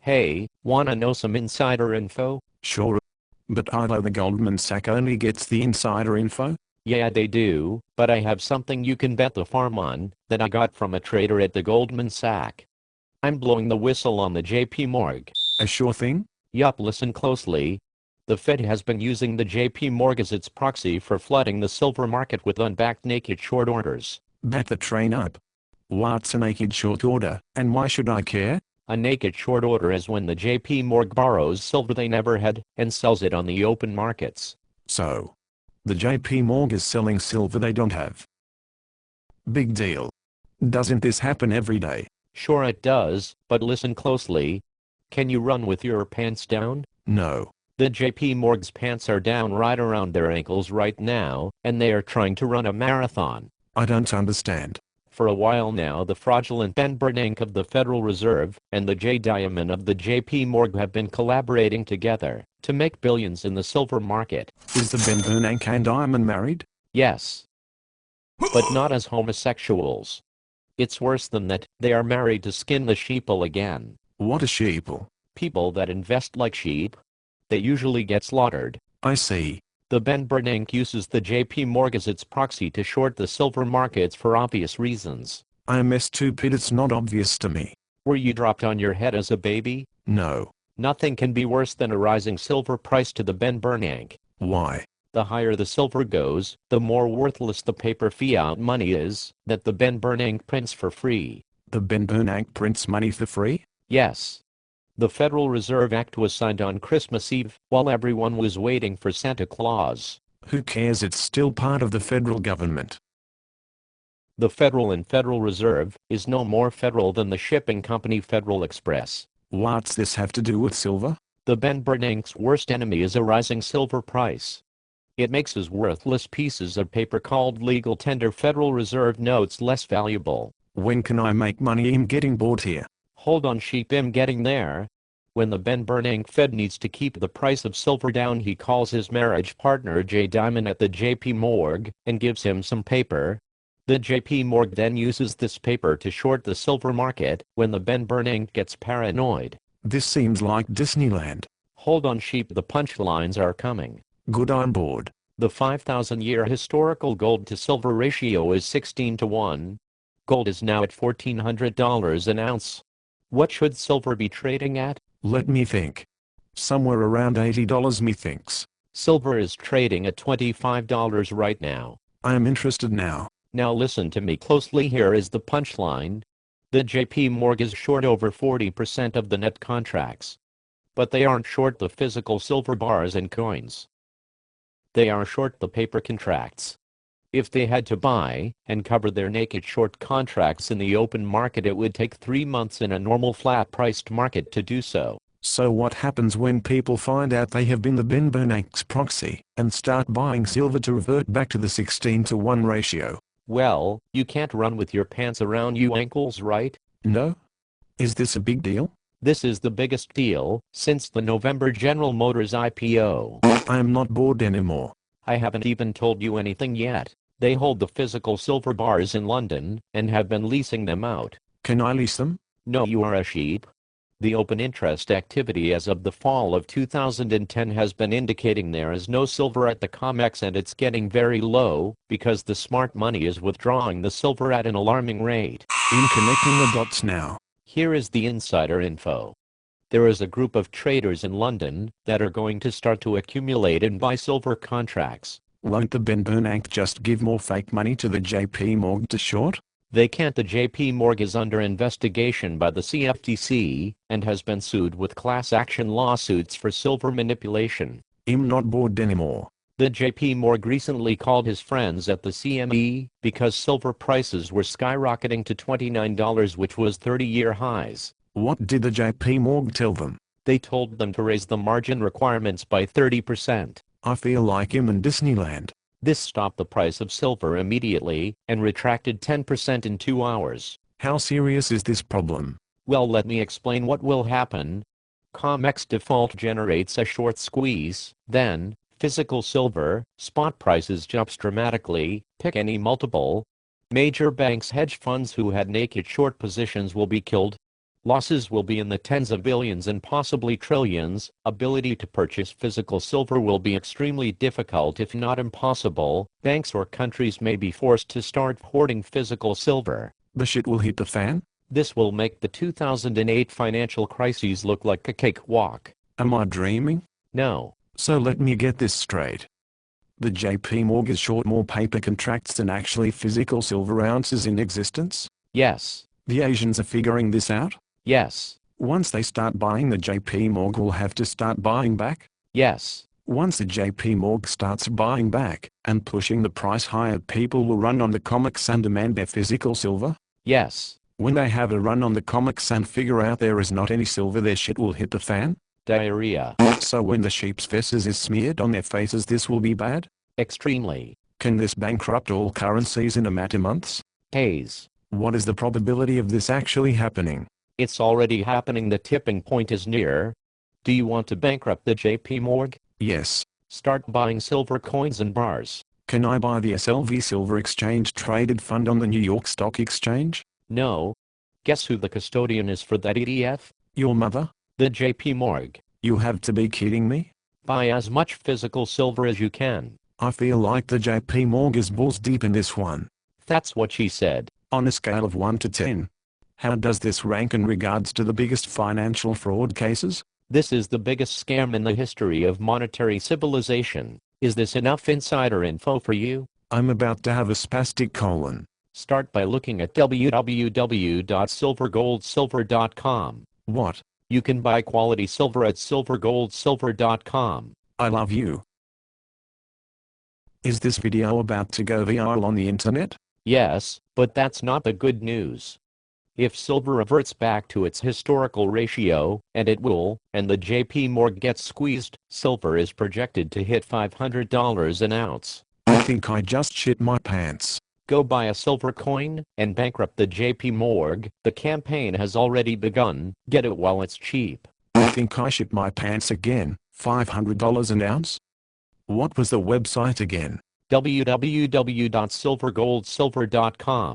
Hey, wanna know some insider info? Sure. But Ilo the Goldman Sachs only gets the insider info? Yeah, they do, but I have something you can bet the farm on that I got from a trader at the Goldman Sachs. I'm blowing the whistle on the JP Morg. A sure thing? Yup, listen closely. The Fed has been using the JP Morg as its proxy for flooding the silver market with unbacked naked short orders. Back the train up. What's a naked short order, and why should I care? A naked short order is when the JP Morg borrows silver they never had and sells it on the open markets. So, the JP Morgan is selling silver they don't have. Big deal. Doesn't this happen every day? Sure it does, but listen closely. Can you run with your pants down? No. The JP Morg's pants are down right around their ankles right now, and they are trying to run a marathon. I don't understand. For a while now, the fraudulent Ben Bernanke of the Federal Reserve and the J. Diamond of the JP Morgan have been collaborating together to make billions in the silver market. Is the Ben Bernanke and Diamond married? Yes, but not as homosexuals. It's worse than that, they are married to skin the sheeple again. What a sheeple. People that invest like sheep, they usually get slaughtered. I see. The Ben Bernanke uses the JP Morgan as its proxy to short the silver markets for obvious reasons. I'm stupid, it's not obvious to me. Were you dropped on your head as a baby? No. Nothing can be worse than a rising silver price to the Ben Bernanke. Why? The higher the silver goes, the more worthless the paper fiat money is that the Ben Bernanke prints for free. The Ben Bernanke prints money for free? Yes. The Federal Reserve Act was signed on Christmas Eve while everyone was waiting for Santa Claus. Who cares, it's still part of the federal government. The Federal and Federal Reserve is no more federal than the shipping company Federal Express. What's this have to do with silver? The Ben Bernanke's worst enemy is a rising silver price. It makes his worthless pieces of paper called legal tender Federal Reserve notes less valuable. When can I make money? I'm getting bored here. Hold on sheep, I'm getting there. When the Ben Bernanke Fed needs to keep the price of silver down, he calls his marriage partner J. Diamond at the JP Morg and gives him some paper. The JP Morg then uses this paper to short the silver market when the Ben Bernanke gets paranoid. This seems like Disneyland. Hold on sheep, the punchlines are coming. Good, I'm bored. The 5,000-year historical gold to silver ratio is 16 to 1. Gold is now at $1,400 an ounce. What should silver be trading at? Let me think. Somewhere around $80 methinks. Silver is trading at $25 right now. I am interested now. Now listen to me closely, here is the punchline. The JP Morgan is short over 40% of the net contracts. But they aren't short the physical silver bars and coins. They are short the paper contracts. If they had to buy and cover their naked short contracts in the open market, it would take 3 months in a normal flat-priced market to do so. So what happens when people find out they have been the Ben Bernanke's proxy and start buying silver to revert back to the 16 to 1 ratio? Well, you can't run with your pants around your ankles, right? No? Is this a big deal? This is the biggest deal since the November General Motors IPO. I am not bored anymore. I haven't even told you anything yet. They hold the physical silver bars in London and have been leasing them out. Can I lease them? No, you are a sheep. The open interest activity as of the fall of 2010 has been indicating there is no silver at the COMEX, and it's getting very low because the smart money is withdrawing the silver at an alarming rate. In connecting the dots now. Here is the insider info. There is a group of traders in London that are going to start to accumulate and buy silver contracts. Won't the Ben Bernanke just give more fake money to the JP Morgan to short? They can't. The JP Morgan is under investigation by the CFTC and has been sued with class action lawsuits for silver manipulation. I'm not bored anymore. The JP Morgan recently called his friends at the CME because silver prices were skyrocketing to $29, which was 30-year highs. What did the JP Morgan tell them? They told them to raise the margin requirements by 30%. I feel like I'm in Disneyland. This stopped the price of silver immediately and retracted 10% in 2 hours. How serious is this problem? Well, let me explain what will happen. COMEX default generates a short squeeze, then physical silver spot prices jumps dramatically. Pick any multiple. Major banks, hedge funds who had naked short positions will be killed. Losses will be in the tens of billions and possibly trillions. Ability to purchase physical silver will be extremely difficult if not impossible. Banks or countries may be forced to start hoarding physical silver. The shit will hit the fan? This will make the 2008 financial crises look like a cakewalk. Am I dreaming? No. So let me get this straight. The JP Morgan is short more paper contracts than actually physical silver ounces in existence? Yes. The Asians are figuring this out? Yes. Once they start buying, the JP Morgan will have to start buying back? Yes. Once the JP Morgan starts buying back and pushing the price higher, people will run on the comics and demand their physical silver? Yes. When they have a run on the comics and figure out there is not any silver, their shit will hit the fan? Diarrhea. So when the sheep's feces is smeared on their faces, this will be bad? Extremely. Can this bankrupt all currencies in a matter of months? Haze. What is the probability of this actually happening? It's already happening. The tipping point is near. Do you want to bankrupt the JP Morgan? Yes. Start buying silver coins and bars. Can I buy the SLV Silver Exchange Traded Fund on the New York Stock Exchange? No. Guess who the custodian is for that ETF? Your mother? The JP Morgan. You have to be kidding me? Buy as much physical silver as you can. I feel like the JP Morgan is balls deep in this one. That's what she said. On a scale of 1 to 10. How does this rank in regards to the biggest financial fraud cases? This is the biggest scam in the history of monetary civilization. Is this enough insider info for you? I'm about to have a spastic colon. Start by looking at www.silvergoldsilver.com. What? You can buy quality silver at silvergoldsilver.com. I love you. Is this video about to go viral on the internet? Yes, but that's not the good news. If silver reverts back to its historical ratio, and it will, and the JP Morgan gets squeezed, silver is projected to hit $500 an ounce. I think I just shit my pants. Go buy a silver coin and bankrupt the JP Morgan. The campaign has already begun. Get it while it's cheap. I think I shit my pants again. $500 an ounce? What was the website again? www.silvergoldsilver.com.